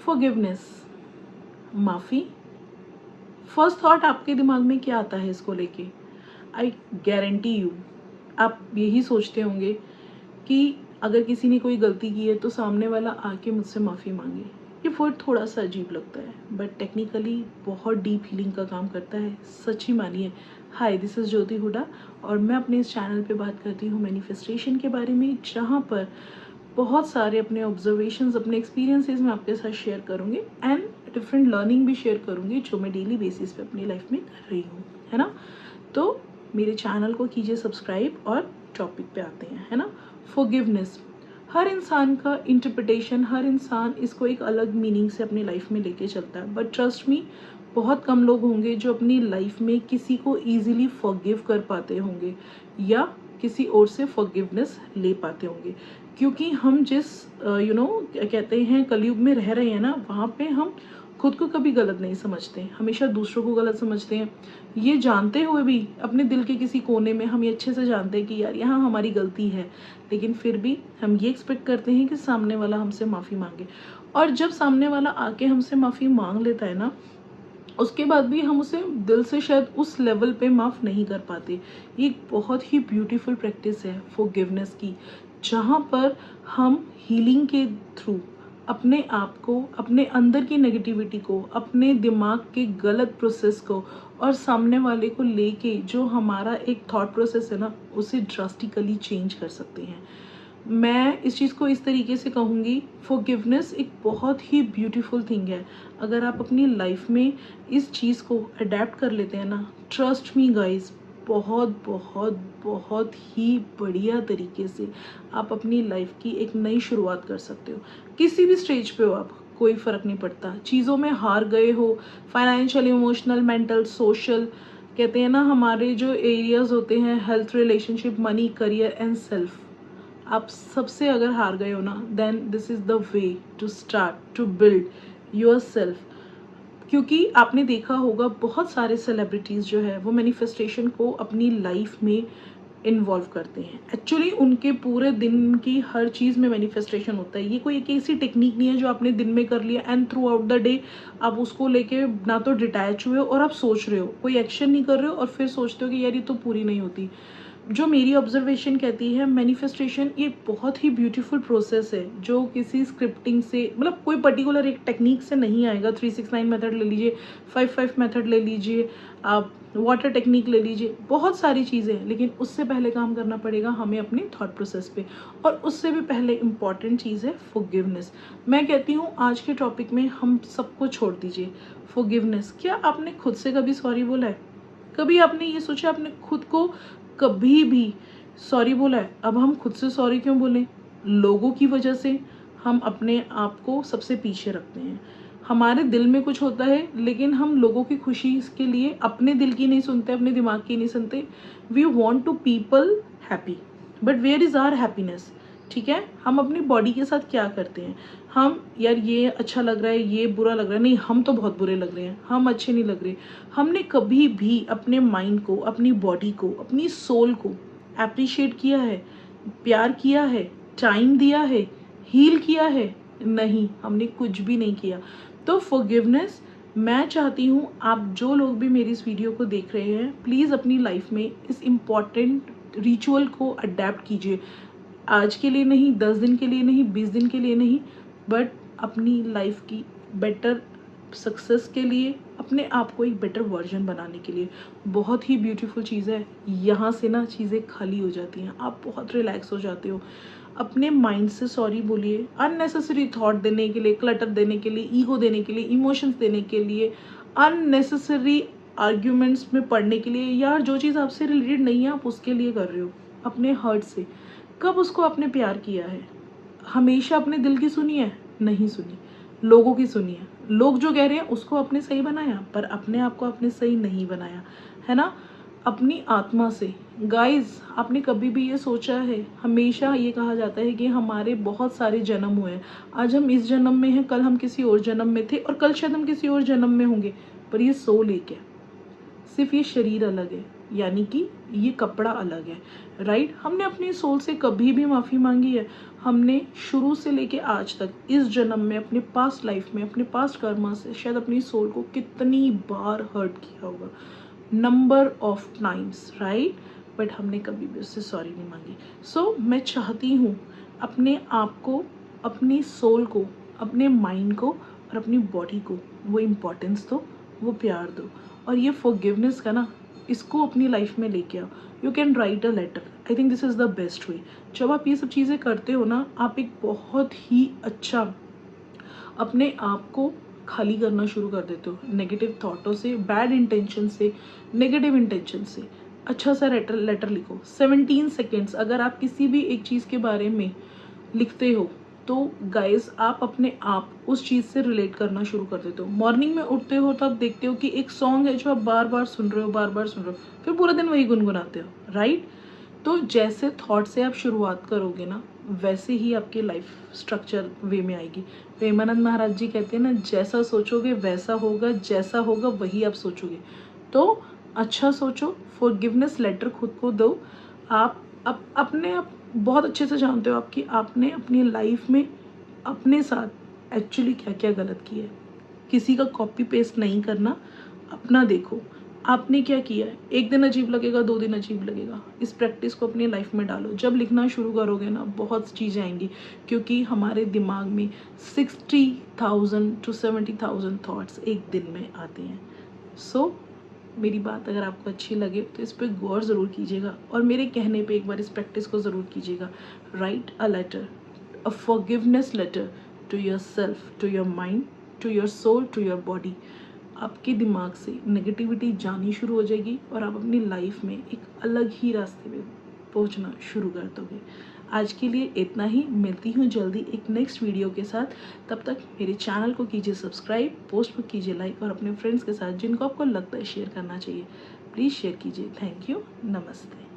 Forgiveness, माफ़ी। First thought आपके दिमाग में क्या आता है इसको लेके? आई गारंटी यू आप यही सोचते होंगे कि अगर किसी ने कोई गलती की है तो सामने वाला आके मुझसे माफ़ी मांगे। ये वर्ड थोड़ा सा अजीब लगता है बट टेक्निकली बहुत डीप हीलिंग का काम करता है, सच ही मानिए। हाय, दिस इज़ ज्योति हुडा और मैं अपने इस चैनल पे बात करती हूँ मैनिफेस्टेशन के बारे में, जहाँ पर बहुत सारे अपने ऑब्जर्वेशंस, अपने एक्सपीरियंसेस मैं आपके साथ शेयर करूँगी एंड डिफरेंट लर्निंग भी शेयर करूँगी जो मैं डेली बेसिस पे अपनी लाइफ में कर रही हूँ, है ना। तो मेरे चैनल को कीजिए सब्सक्राइब और टॉपिक पे आते हैं, है ना। फॉरगिवनेस, हर इंसान का इंटरप्रिटेशन, हर इंसान इसको एक अलग मीनिंग से अपनी लाइफ में लेके चलता है, बट ट्रस्ट मी बहुत कम लोग होंगे जो अपनी लाइफ में किसी को ईजिली फॉरगिव कर पाते होंगे या किसी और से फॉरगिवनेस ले पाते होंगे, क्योंकि हम जिस कहते हैं कलयुग में रह रहे हैं ना, वहाँ पे हम खुद को कभी गलत नहीं समझते, हमेशा दूसरों को गलत समझते हैं। ये जानते हुए भी अपने दिल के किसी कोने में हम ये अच्छे से जानते हैं कि यार यहाँ हमारी गलती है, लेकिन फिर भी हम ये एक्सपेक्ट करते हैं कि सामने वाला हमसे माफ़ी मांगे। और जब सामने वाला आके हमसे माफ़ी मांग लेता है ना, उसके बाद भी हम उसे दिल से शायद उस लेवल पे माफ़ नहीं कर पाते। ये एक बहुत ही ब्यूटीफुल प्रैक्टिस है फॉरगिवनेस की, जहाँ पर हम हीलिंग के थ्रू अपने आप को, अपने अंदर की नेगेटिविटी को, अपने दिमाग के गलत प्रोसेस को और सामने वाले को लेके जो हमारा एक थॉट प्रोसेस है ना, उसे ड्रास्टिकली चेंज कर सकते हैं। मैं इस चीज़ को इस तरीके से कहूँगी, फॉरगिवनेस एक बहुत ही ब्यूटीफुल थिंग है। अगर आप अपनी लाइफ में इस चीज़ को अडेप्ट कर लेते हैं ना, ट्रस्ट मी गाइज, बहुत बहुत बहुत ही बढ़िया तरीके से आप अपनी लाइफ की एक नई शुरुआत कर सकते हो। किसी भी स्टेज पे हो आप, कोई फ़र्क नहीं पड़ता। चीज़ों में हार गए हो, फाइनेंशियल, इमोशनल, मेंटल, सोशल, कहते हैं ना हमारे जो एरियाज होते हैं, health, relationship, money, career and self, आप सबसे अगर हार गए हो ना, then this is the way to start to build your self. क्योंकि आपने देखा होगा बहुत सारे सेलिब्रिटीज़ जो है वो मैनिफेस्टेशन को अपनी लाइफ में इन्वॉल्व करते हैं। एक्चुअली उनके पूरे दिन की हर चीज़ में मैनिफेस्टेशन होता है। ये कोई एक ऐसी टेक्निक नहीं है जो आपने दिन में कर लिया and through out the day आप उसको लेके ना तो डिटैच हुए हो और आप सोच रहे हो, कोई एक्शन नहीं कर रहे हो और फिर सोचते हो कि यार ये तो पूरी नहीं होती। जो मेरी ऑब्जर्वेशन कहती है, मैनिफेस्टेशन ये बहुत ही ब्यूटीफुल प्रोसेस है जो किसी स्क्रिप्टिंग से, मतलब कोई पर्टिकुलर एक टेक्निक से नहीं आएगा। 369 मेथड ले लीजिए, 5 मेथड ले लीजिए, आप वाटर टेक्निक ले लीजिए, बहुत सारी चीज़ें, लेकिन उससे पहले काम करना पड़ेगा हमें अपने थॉट प्रोसेस पे। और उससे भी पहले इम्पॉर्टेंट चीज़ है फॉरगिवनेस। मैं कहती हूँ आज के टॉपिक में हम सबको छोड़ दीजिए फॉरगिवनेस। क्या आपने खुद से कभी सॉरी बोला है? कभी आपने ये सोचा आपने खुद को कभी भी सॉरी बोला है? अब हम खुद से सॉरी क्यों बोलें? लोगों की वजह से हम अपने आप को सबसे पीछे रखते हैं। हमारे दिल में कुछ होता है लेकिन हम लोगों की खुशी के लिए अपने दिल की नहीं सुनते, अपने दिमाग की नहीं सुनते। We want to people happy, but where is our happiness? ठीक है, हम अपनी बॉडी के साथ क्या करते हैं? हम यार ये अच्छा लग रहा है, ये बुरा लग रहा है, नहीं हम तो बहुत बुरे लग रहे हैं, हम अच्छे नहीं लग रहे। हमने कभी भी अपने माइंड को, अपनी बॉडी को, अपनी सोल को अप्रिशिएट किया है, प्यार किया है, टाइम दिया है, हील किया है? नहीं, हमने कुछ भी नहीं किया। तो फॉरगिवनेस, मैं चाहती हूँ आप जो लोग भी मेरी इस वीडियो को देख रहे हैं, प्लीज़ अपनी लाइफ में इस इम्पॉर्टेंट रिचुअल को अडेप्ट कीजिए। आज के लिए नहीं, 10 दिन के लिए नहीं, 20 दिन के लिए नहीं, बट अपनी लाइफ की बेटर सक्सेस के लिए, अपने आप को एक बेटर वर्जन बनाने के लिए। बहुत ही ब्यूटीफुल चीज़ है। यहाँ से ना चीज़ें खाली हो जाती हैं, आप बहुत रिलैक्स हो जाते हो। अपने माइंड से सॉरी बोलिए, अननेसेसरी थॉट देने के लिए, क्लटर देने के लिए, ईगो देने के लिए, इमोशंस देने के लिए, अननेसेसरी आर्ग्यूमेंट्स में पढ़ने के लिए, या जो चीज़ आपसे रिलेटेड नहीं है आप उसके लिए कर रहे हो, अपने हर्ट से। कब उसको आपने प्यार किया है? हमेशा अपने दिल की सुनी है? नहीं सुनी, लोगों की सुनी है। लोग जो कह रहे हैं उसको आपने सही बनाया, पर अपने आप को आपने सही नहीं बनाया, है ना। अपनी आत्मा से। गाइज, आपने कभी भी ये सोचा है, हमेशा ये कहा जाता है कि हमारे बहुत सारे जन्म हुए हैं, आज हम इस जन्म में हैं, कल हम किसी और जन्म में थे और कल शायद हम किसी और जन्म में होंगे, पर ये सोल एक है। सिर्फ ये शरीर अलग है, यानी कि ये कपड़ा अलग है, राइट। हमने अपनी सोल से कभी भी माफ़ी मांगी है? हमने शुरू से लेके आज तक इस जन्म में, अपने पास्ट लाइफ में, अपने पास्ट कर्मा से शायद अपनी सोल को कितनी बार हर्ट किया होगा, number of times, right. But हमने कभी भी उससे सॉरी नहीं मांगी। सो मैं चाहती हूँ अपने आप को, अपनी सोल को, अपने माइंड को और अपनी बॉडी को वो इम्पोर्टेंस दो, वो प्यार दो। और ये फॉरगिवनेस का ना, इसको अपनी लाइफ में लेके आओ। You can write a letter, I think this is the best way. जब आप ये सब चीज़ें करते हो ना, आप एक बहुत ही अच्छा अपने आप को खाली करना शुरू कर देते हो नेगेटिव थॉटों से, बैड इंटेंशन से, नेगेटिव इंटेंशन से। अच्छा सा लेटर लिखो, 17 सेकेंड्स अगर आप किसी भी एक चीज़ के बारे में लिखते हो तो गाइस आप अपने आप उस चीज़ से रिलेट करना शुरू कर देते हो। मॉर्निंग में उठते हो तब देखते हो कि एक सॉन्ग है जो आप बार बार सुन रहे हो, बार बार सुन रहे हो, फिर पूरा दिन वही गुनगुनाते हो, राइट। तो जैसे थॉट से आप शुरुआत करोगे ना, वैसे ही आपकी लाइफ स्ट्रक्चर वे में आएगी। प्रेमानंद महाराज जी कहते हैं ना, जैसा सोचोगे वैसा होगा, जैसा होगा वही आप सोचोगे। तो अच्छा सोचो, फॉरगिवनेस लेटर खुद को दो। आप अपने आप बहुत अच्छे से जानते हो आपकी आपने अपनी लाइफ में अपने साथ एक्चुअली क्या क्या गलत किया है। किसी का कॉपी पेस्ट नहीं करना, अपना देखो आपने क्या किया है। एक दिन अजीब लगेगा, 2 दिन अजीब लगेगा, इस प्रैक्टिस को अपनी लाइफ में डालो। जब लिखना शुरू करोगे ना, बहुत चीज़ें आएंगी, क्योंकि हमारे दिमाग में 60,000 to 70,000 थॉट्स एक दिन में आते हैं। सो मेरी बात अगर आपको अच्छी लगे तो इस पर गौर ज़रूर कीजिएगा, और मेरे कहने पे एक बार इस प्रैक्टिस को ज़रूर कीजिएगा। Write a letter, a forgiveness letter to your self, to your mind, to your soul, to your body. आपके दिमाग से नेगेटिविटी जानी शुरू हो जाएगी और आप अपनी लाइफ में एक अलग ही रास्ते में पहुंचना शुरू कर दोगे। आज के लिए इतना ही, मिलती हूँ जल्दी एक नेक्स्ट वीडियो के साथ। तब तक मेरे चैनल को कीजिए सब्सक्राइब, पोस्ट को कीजिए लाइक, और अपने फ्रेंड्स के साथ जिनको आपको लगता है शेयर करना चाहिए, प्लीज़ शेयर कीजिए। थैंक यू, नमस्ते।